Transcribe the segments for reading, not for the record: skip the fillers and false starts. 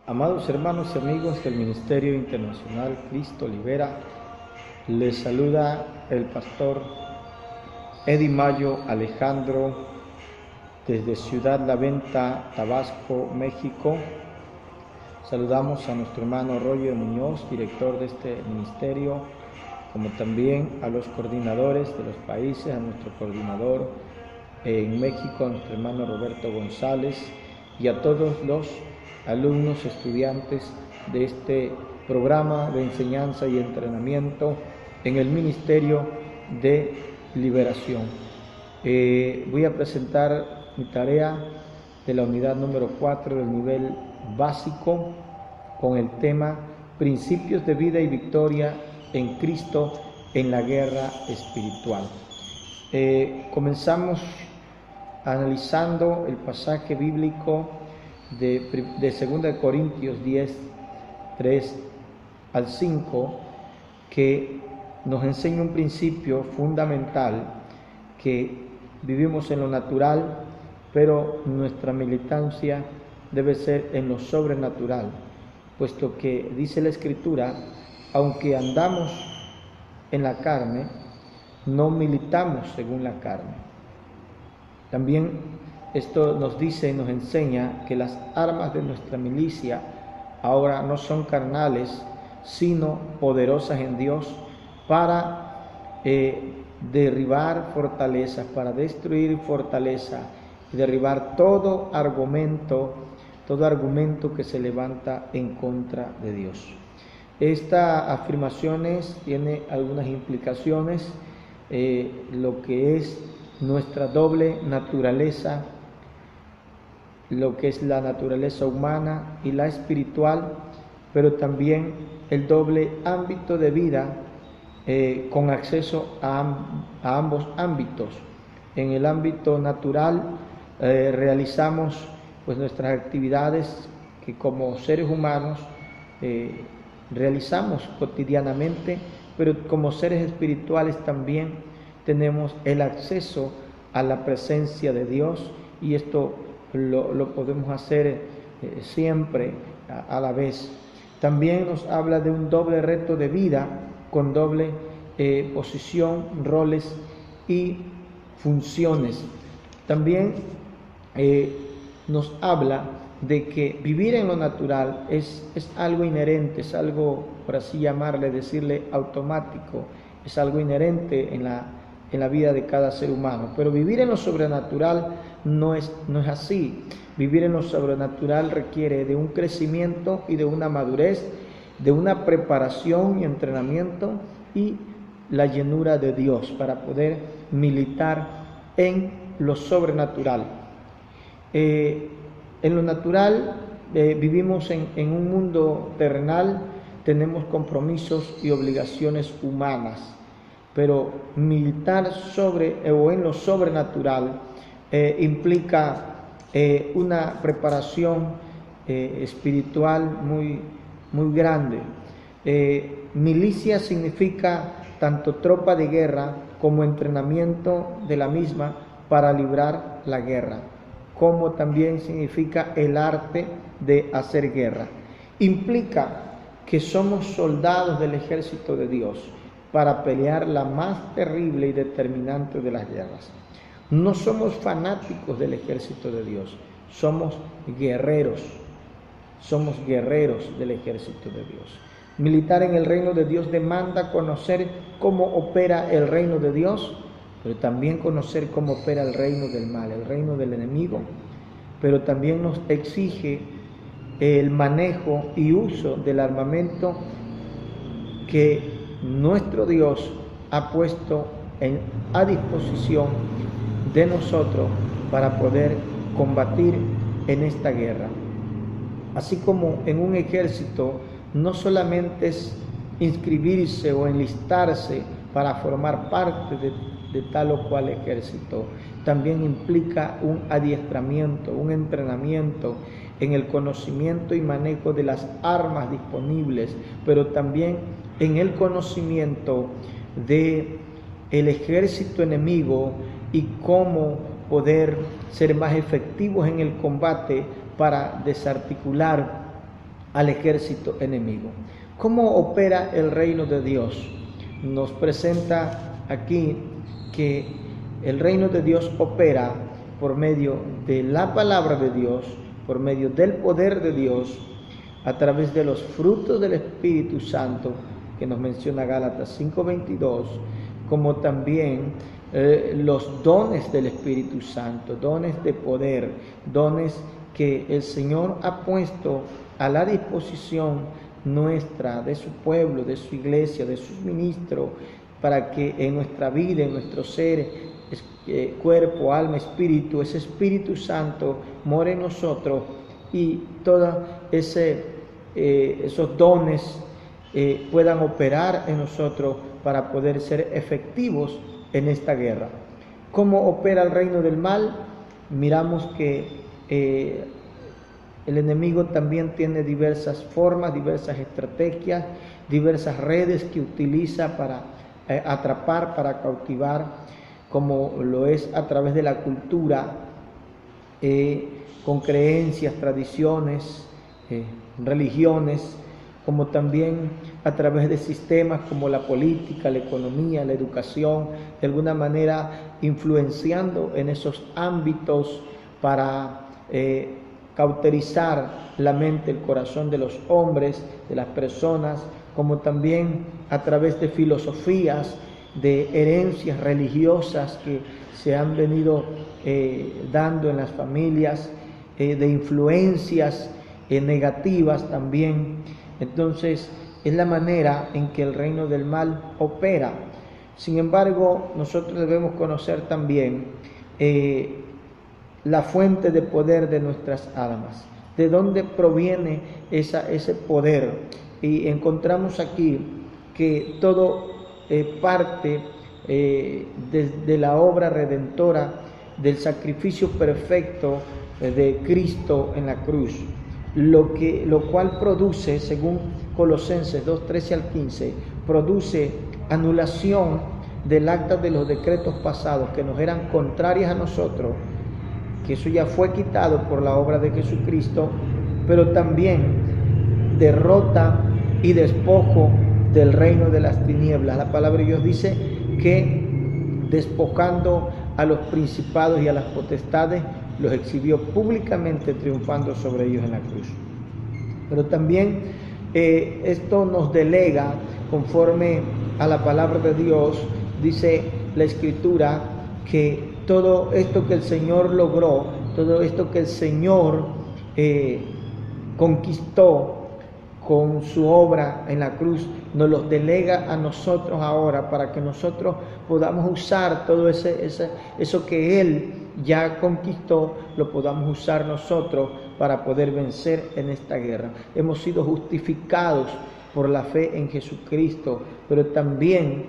Amados hermanos y amigos del Ministerio Internacional Cristo Libera, les saluda el pastor Eddie Mayo Alejandro desde Ciudad La Venta, Tabasco, México. Saludamos a nuestro hermano Roger Muñoz, director de este ministerio, como también a los coordinadores de los países, a nuestro coordinador en México, nuestro hermano Roberto González, y a todos los alumnos, estudiantes de este programa de enseñanza y entrenamiento en el Ministerio de Liberación. Voy a presentar mi tarea de la unidad número 4 del nivel básico con el tema Principios de vida y victoria en Cristo en la guerra espiritual. Comenzamos analizando el pasaje bíblico de 2 Corintios 10, 3 al 5, que nos enseña un principio fundamental, que vivimos en lo natural, pero nuestra militancia debe ser en lo sobrenatural, puesto que dice la Escritura, aunque andamos en la carne, no militamos según la carne. También esto nos dice y nos enseña que las armas de nuestra milicia ahora no son carnales, sino poderosas en Dios para derribar fortalezas, para destruir fortaleza y derribar todo argumento que se levanta en contra de Dios. Esta afirmación tiene algunas implicaciones, lo que es nuestra doble naturaleza, lo que es la naturaleza humana y la espiritual, pero también el doble ámbito de vida con acceso a ambos ámbitos. En el ámbito natural realizamos nuestras actividades que como seres humanos realizamos cotidianamente, pero como seres espirituales también tenemos el acceso a la presencia de Dios, y esto lo podemos hacer siempre a la vez. También nos habla de un doble reto de vida con doble posición, roles y funciones. También nos habla de que vivir en lo natural es algo inherente, es algo, por así llamarle, decirle automático, es algo inherente en la vida de cada ser humano. Pero vivir en lo sobrenatural no es así. Vivir en lo sobrenatural requiere de un crecimiento y de una madurez, de una preparación y entrenamiento y la llenura de Dios para poder militar en lo sobrenatural. En lo natural vivimos en un mundo terrenal, tenemos compromisos y obligaciones humanas, pero militar en lo sobrenatural implica una preparación espiritual muy grande. Milicia significa tanto tropa de guerra como entrenamiento de la misma para librar la guerra, como también significa el arte de hacer guerra. Implica que somos soldados del ejército de Dios para pelear la más terrible y determinante de las guerras. No somos fanáticos del ejército de Dios, somos guerreros del ejército de Dios. Militar en el reino de Dios demanda conocer cómo opera el reino de Dios, pero también conocer cómo opera el reino del mal, el reino del enemigo, pero también nos exige el manejo y uso del armamento que nuestro Dios ha puesto a disposición de nosotros para poder combatir en esta guerra. Así como en un ejército no solamente es inscribirse o enlistarse para formar parte de tal o cual ejército, también implica un adiestramiento, un entrenamiento en el conocimiento y manejo de las armas disponibles, pero también en el conocimiento de el ejército enemigo y cómo poder ser más efectivos en el combate para desarticular al ejército enemigo. ¿Cómo opera el reino de Dios? Nos presenta aquí que el reino de Dios opera por medio de la palabra de Dios, por medio del poder de Dios, a través de los frutos del Espíritu Santo, que nos menciona Gálatas 5:22, como también los dones del Espíritu Santo, dones de poder, dones que el Señor ha puesto a la disposición nuestra, de su pueblo, de su iglesia, de sus ministros, para que en nuestra vida, en nuestro ser, cuerpo, alma, espíritu, ese Espíritu Santo more en nosotros y todos esos dones puedan operar en nosotros para poder ser efectivos en esta guerra. ¿Cómo opera el reino del mal? Miramos que el enemigo también tiene diversas formas, diversas estrategias, diversas redes que utiliza para atrapar, para cautivar, como lo es a través de la cultura, con creencias, tradiciones, religiones, como también a través de sistemas como la política, la economía, la educación, de alguna manera influenciando en esos ámbitos para cauterizar la mente, el corazón de los hombres, de las personas, como también a través de filosofías, de herencias religiosas que se han venido dando en las familias, de influencias negativas también. Entonces, es la manera en que el reino del mal opera. Sin embargo, nosotros debemos conocer también la fuente de poder de nuestras almas, de dónde proviene ese poder. Y encontramos aquí que todo parte de la obra redentora, del sacrificio perfecto de Cristo en la cruz, lo cual produce, según Colosenses 2:13 al 15, produce anulación del acta de los decretos pasados que nos eran contrarias a nosotros, que eso ya fue quitado por la obra de Jesucristo, pero también derrota y despojo del reino de las tinieblas. La palabra de Dios dice que despojando a los principados y a las potestades, los exhibió públicamente, triunfando sobre ellos en la cruz. Pero también esto nos delega, conforme a la palabra de Dios, dice la Escritura, que todo esto que el Señor logró, todo esto que el Señor conquistó con su obra en la cruz, nos los delega a nosotros ahora, para que nosotros podamos usar todo eso que Él ya conquistó, lo podamos usar nosotros para poder vencer en esta guerra. Hemos sido justificados por la fe en Jesucristo, pero también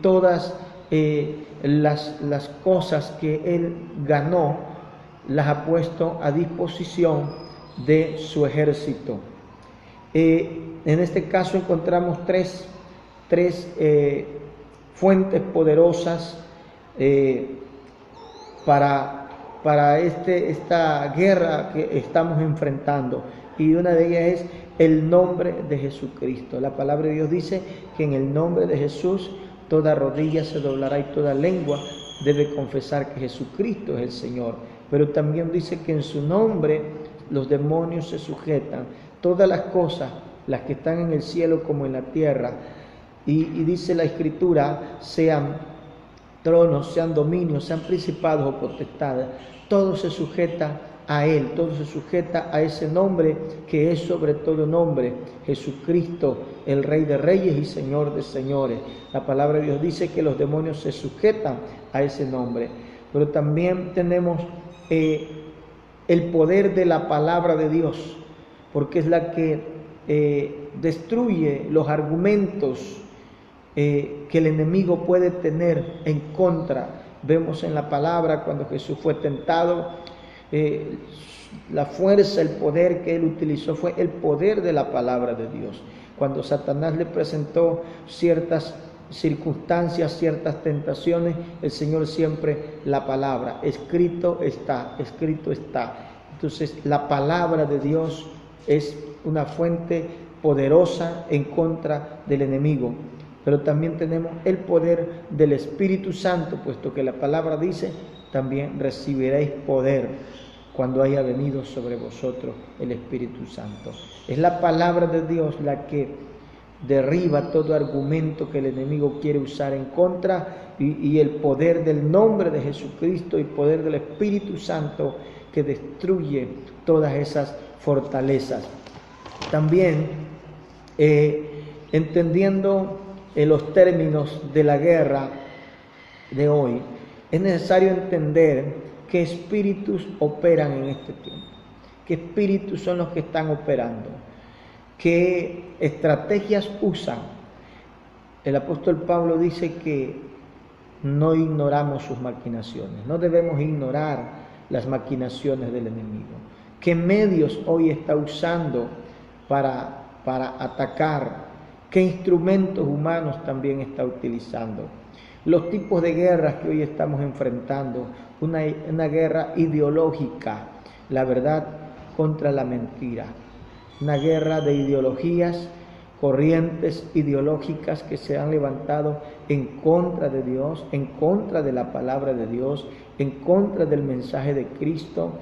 todas las cosas que Él ganó las ha puesto a disposición de su ejército. En este caso encontramos tres fuentes poderosas para esta guerra que estamos enfrentando, y una de ellas es el nombre de Jesucristo. La palabra de Dios dice que en el nombre de Jesús toda rodilla se doblará y toda lengua debe confesar que Jesucristo es el Señor. Pero también dice que en su nombre los demonios se sujetan, todas las cosas, las que están en el cielo como en la tierra. Y dice la Escritura, sean tronos, sean dominios, sean principados o potestades, todo se sujeta a Él, todo se sujeta a ese nombre que es sobre todo nombre, Jesucristo, el Rey de Reyes y Señor de Señores. La palabra de Dios dice que los demonios se sujetan a ese nombre. Pero también tenemos el poder de la palabra de Dios, porque es la que destruye los argumentos que el enemigo puede tener en contra. Vemos en la palabra cuando Jesús fue tentado, la fuerza, el poder que él utilizó fue el poder de la palabra de Dios. Cuando Satanás le presentó ciertas circunstancias, ciertas tentaciones, el Señor siempre la palabra, escrito está, escrito está. Entonces la palabra de Dios es una fuente poderosa en contra del enemigo. Pero también tenemos el poder del Espíritu Santo, puesto que la palabra dice, también recibiréis poder cuando haya venido sobre vosotros el Espíritu Santo. Es la palabra de Dios la que derriba todo argumento que el enemigo quiere usar en contra, y el poder del nombre de Jesucristo y poder del Espíritu Santo que destruye todas esas fortalezas. También entendiendo los términos de la guerra de hoy, es necesario entender qué espíritus operan en este tiempo, qué espíritus son los que están operando, qué estrategias usan. El apóstol Pablo dice que no ignoramos sus maquinaciones, no debemos ignorar las maquinaciones del enemigo. ¿Qué medios hoy está usando para atacar? ¿Qué instrumentos humanos también está utilizando? Los tipos de guerras que hoy estamos enfrentando, una guerra ideológica, la verdad contra la mentira, una guerra de ideologías, corrientes ideológicas que se han levantado en contra de Dios, en contra de la palabra de Dios, en contra del mensaje de Cristo.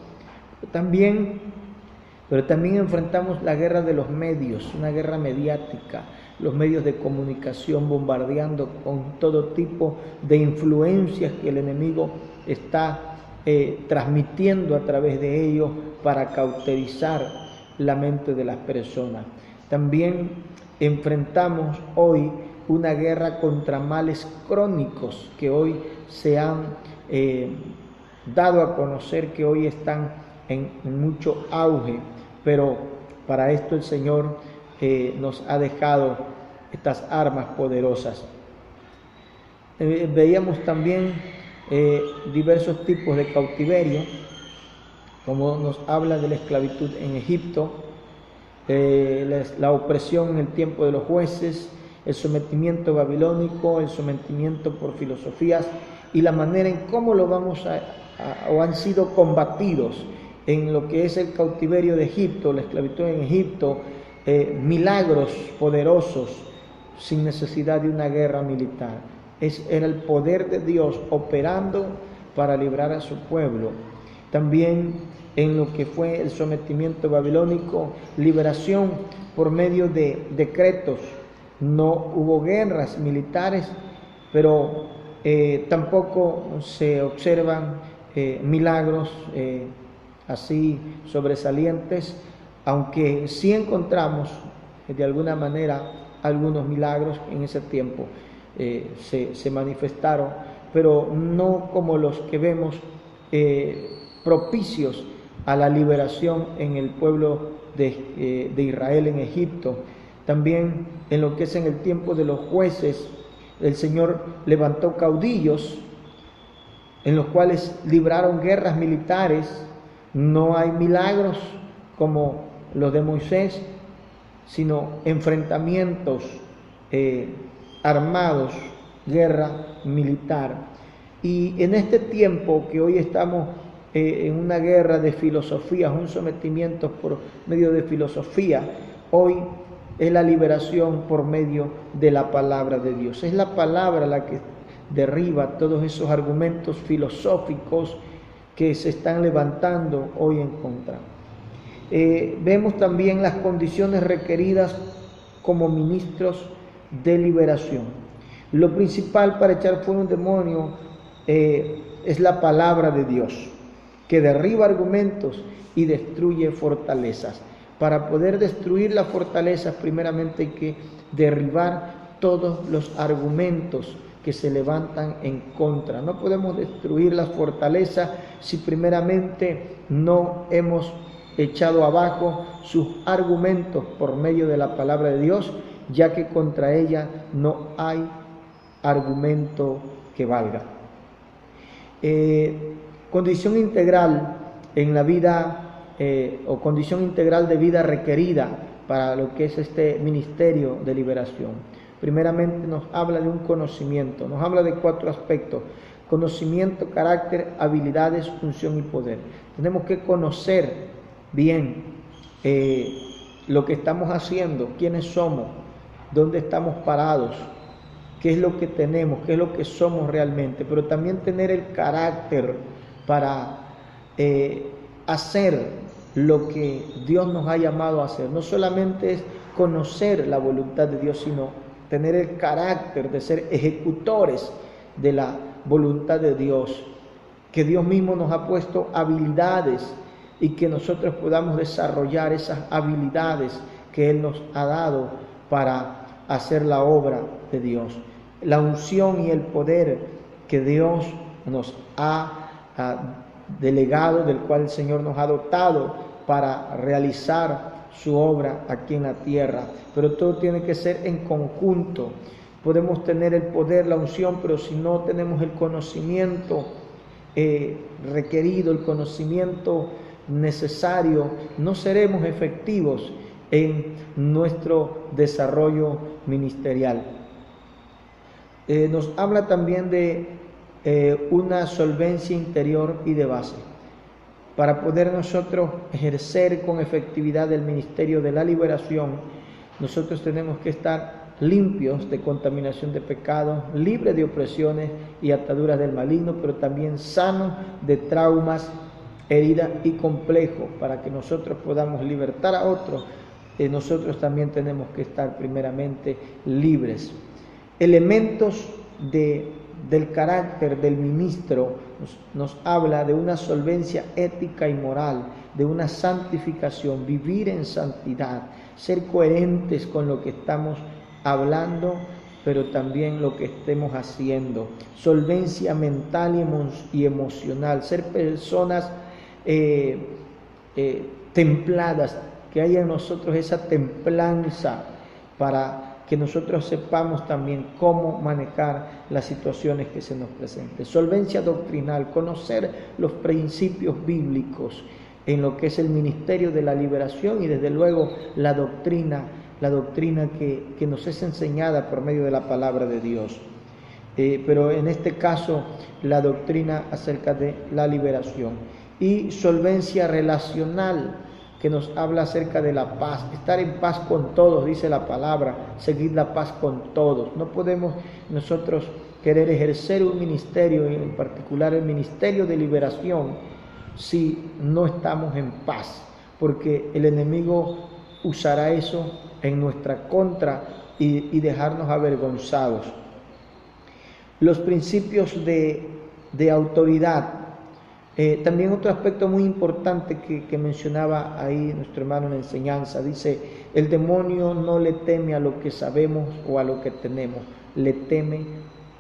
Pero también enfrentamos la guerra de los medios, una guerra mediática, los medios de comunicación bombardeando con todo tipo de influencias que el enemigo está transmitiendo a través de ellos para cauterizar la mente de las personas. También enfrentamos hoy una guerra contra males crónicos que hoy se han dado a conocer, que hoy están en mucho auge, pero para esto el Señor nos ha dejado estas armas poderosas. Veíamos también diversos tipos de cautiverio, como nos habla de la esclavitud en Egipto, la opresión en el tiempo de los jueces, el sometimiento babilónico, el sometimiento por filosofías y la manera en cómo lo vamos o han sido combatidos en lo que es el cautiverio de Egipto, la esclavitud en Egipto, milagros poderosos sin necesidad de una guerra militar. Era el poder de Dios operando para librar a su pueblo. También en lo que fue el sometimiento babilónico, liberación por medio de decretos. No hubo guerras militares, pero tampoco se observan milagros así sobresalientes, aunque sí encontramos de alguna manera algunos milagros en ese tiempo se manifestaron, pero no como los que vemos propicios a la liberación en el pueblo de Israel en Egipto. También en lo que es en el tiempo de los jueces, el Señor levantó caudillos en los cuales libraron guerras militares. No hay milagros como los de Moisés, sino enfrentamientos armados, guerra militar. Y en este tiempo que hoy estamos en una guerra de filosofías, un sometimiento por medio de filosofía, hoy es la liberación por medio de la palabra de Dios. Es la palabra la que derriba todos esos argumentos filosóficos que se están levantando hoy en contra. Vemos también las condiciones requeridas como ministros de liberación. Lo principal para echar fuera un demonio es la palabra de Dios, que derriba argumentos y destruye fortalezas. Para poder destruir las fortalezas, primeramente hay que derribar todos los argumentos que se levantan en contra. No podemos destruir las fortalezas si primeramente no hemos echado abajo sus argumentos por medio de la palabra de Dios, ya que contra ella no hay argumento que valga. Condición integral en la vida o condición integral de vida requerida para lo que es este ministerio de liberación. Primeramente nos habla de un conocimiento, nos habla de 4 aspectos: conocimiento, carácter, habilidades, función y poder. Tenemos que conocer bien lo que estamos haciendo, quiénes somos, dónde estamos parados, qué es lo que tenemos, qué es lo que somos realmente, pero también tener el carácter para hacer lo que Dios nos ha llamado a hacer. No solamente es conocer la voluntad de Dios, sino tener el carácter de ser ejecutores de la voluntad de Dios, que Dios mismo nos ha puesto habilidades y que nosotros podamos desarrollar esas habilidades que Él nos ha dado para hacer la obra de Dios. La unción y el poder que Dios nos ha delegado, del cual el Señor nos ha dotado para realizar su obra aquí en la tierra. Pero todo tiene que ser en conjunto. Podemos tener el poder, la unción, pero si no tenemos el conocimiento requerido, el conocimiento necesario, no seremos efectivos en nuestro desarrollo ministerial. Nos habla también de una solvencia interior y de base. Para poder nosotros ejercer con efectividad el ministerio de la liberación, nosotros tenemos que estar limpios de contaminación de pecados, libres de opresiones y ataduras del maligno, pero también sanos de traumas, heridas y complejos. Para que nosotros podamos libertar a otros, nosotros también tenemos que estar primeramente libres. Elementos del carácter del ministro nos habla de una solvencia ética y moral, de una santificación, vivir en santidad, ser coherentes con lo que estamos hablando, pero también lo que estemos haciendo. Solvencia mental y emocional, ser personas templadas, que haya en nosotros esa templanza para que nosotros sepamos también cómo manejar las situaciones que se nos presenten. Solvencia doctrinal, conocer los principios bíblicos en lo que es el ministerio de la liberación y desde luego la doctrina que nos es enseñada por medio de la palabra de Dios. Pero en este caso la doctrina acerca de la liberación. Y solvencia relacional, que nos habla acerca de la paz, estar en paz con todos, dice la palabra, seguir la paz con todos. No podemos nosotros querer ejercer un ministerio, en particular el ministerio de liberación, si no estamos en paz, porque el enemigo usará eso en nuestra contra y dejarnos avergonzados. Los principios de autoridad. También otro aspecto muy importante que mencionaba ahí nuestro hermano en la enseñanza, dice, el demonio no le teme a lo que sabemos o a lo que tenemos, le teme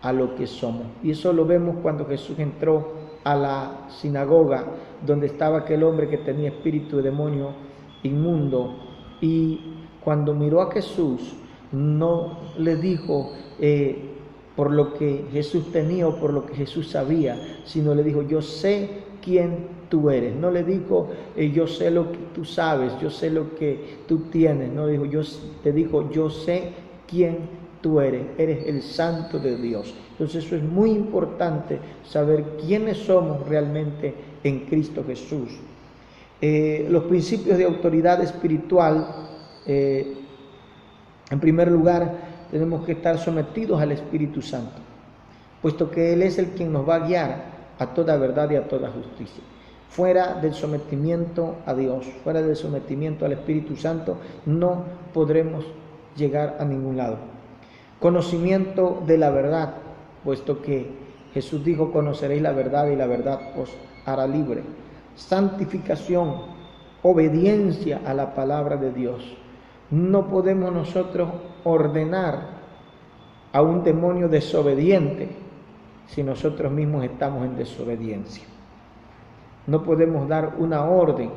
a lo que somos. Y eso lo vemos cuando Jesús entró a la sinagoga donde estaba aquel hombre que tenía espíritu de demonio inmundo, y cuando miró a Jesús no le dijo por lo que Jesús tenía o por lo que Jesús sabía, sino le dijo, yo sé quién tú eres. No le dijo, yo sé lo que tú sabes, yo sé lo que tú tienes. No dijo, te dijo, yo sé quién tú eres el santo de Dios. Entonces eso es muy importante, saber quiénes somos realmente en Cristo Jesús. Los principios de autoridad espiritual, en primer lugar, tenemos que estar sometidos al Espíritu Santo, puesto que Él es el quien nos va a guiar a toda verdad y a toda justicia. Fuera del sometimiento a Dios, fuera del sometimiento al Espíritu Santo, no podremos llegar a ningún lado. Conocimiento de la verdad, puesto que Jesús dijo, conoceréis la verdad y la verdad os hará libre. Santificación, obediencia a la palabra de Dios. No podemos nosotros ordenar a un demonio desobediente si nosotros mismos estamos en desobediencia. No podemos dar una orden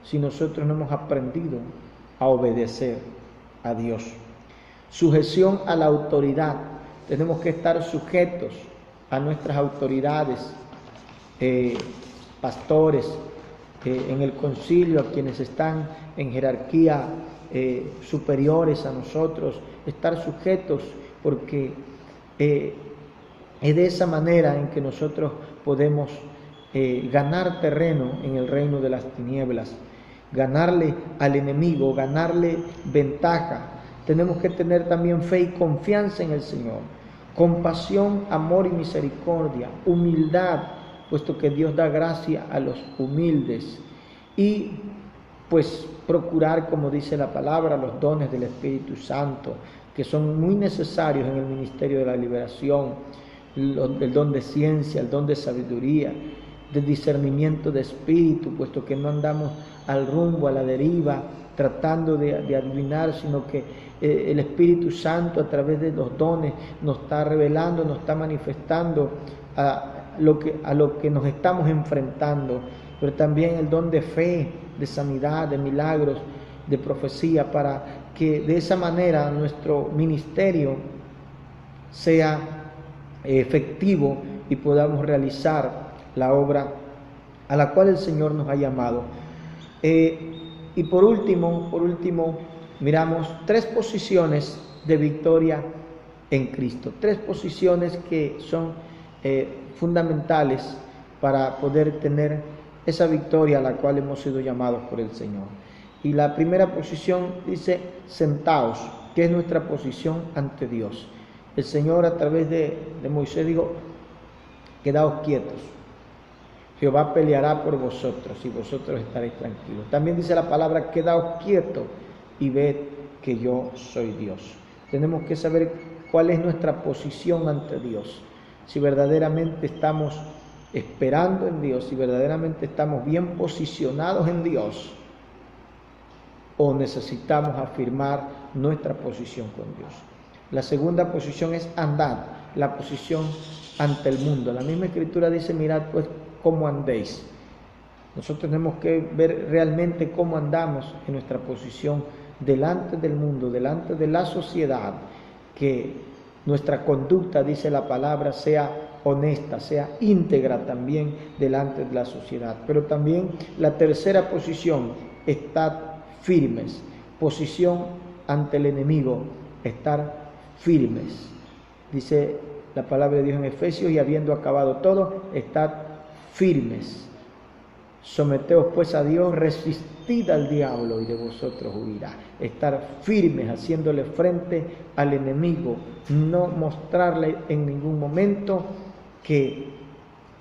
si nosotros no hemos aprendido a obedecer a Dios. Sujeción a la autoridad. Tenemos que estar sujetos a nuestras autoridades, pastores, en el concilio, a quienes están en jerarquía superiores a nosotros, estar sujetos, porque es de esa manera en que nosotros podemos ganar terreno en el reino de las tinieblas. ganarle al enemigo, ganarle ventaja. Tenemos que tener también fe y confianza en el Señor, compasión, amor y misericordia, humildad, puesto que Dios da gracia a los humildes, y pues procurar, como dice la palabra, los dones del Espíritu Santo, que son muy necesarios en el ministerio de la liberación, el don de ciencia, el don de sabiduría, de discernimiento de espíritu, puesto que no andamos al rumbo, a la deriva, tratando de adivinar, sino que el Espíritu Santo a través de los dones nos está revelando, nos está manifestando a lo que nos estamos enfrentando, pero también el don de fe, de sanidad, de milagros, de profecía, para que de esa manera nuestro ministerio sea efectivo y podamos realizar la obra a la cual el Señor nos ha llamado. Y por último, miramos 3 posiciones de victoria en Cristo, 3 posiciones que son fundamentales para poder tener esa victoria a la cual hemos sido llamados por el Señor. Y la primera posición dice: sentaos, que es nuestra posición ante Dios. El Señor a través de Moisés dijo: quedaos quietos, Jehová peleará por vosotros y vosotros estaréis tranquilos. También dice la palabra: quedaos quietos y ved que yo soy Dios. Tenemos que saber cuál es nuestra posición ante Dios, si verdaderamente estamos esperando en Dios, si verdaderamente estamos bien posicionados en Dios, o necesitamos afirmar nuestra posición con Dios. La segunda posición es andad, la posición ante el mundo. La misma Escritura dice: mirad pues cómo andéis. Nosotros tenemos que ver realmente cómo andamos en nuestra posición delante del mundo, delante de la sociedad, que nuestra conducta, dice la palabra, sea honesta, sea íntegra también delante de la sociedad. Pero también la tercera posición: estad firmes. Posición ante el enemigo, estar firmes. Dice la palabra de Dios en Efesios: y habiendo acabado todo, estad firmes. Someteos pues a Dios, resistid al diablo y de vosotros huirá. Estar firmes, haciéndole frente al enemigo, no mostrarle en ningún momento que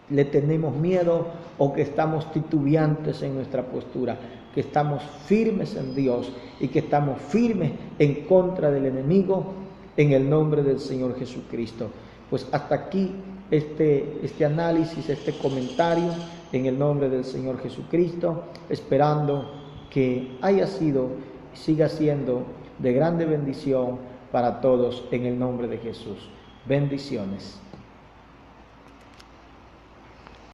le tenemos miedo o que estamos titubeantes en nuestra postura, que estamos firmes en Dios y que estamos firmes en contra del enemigo en el nombre del Señor Jesucristo. Pues hasta aquí este análisis, este comentario en el nombre del Señor Jesucristo, esperando que haya sido y siga siendo de grande bendición para todos en el nombre de Jesús. Bendiciones.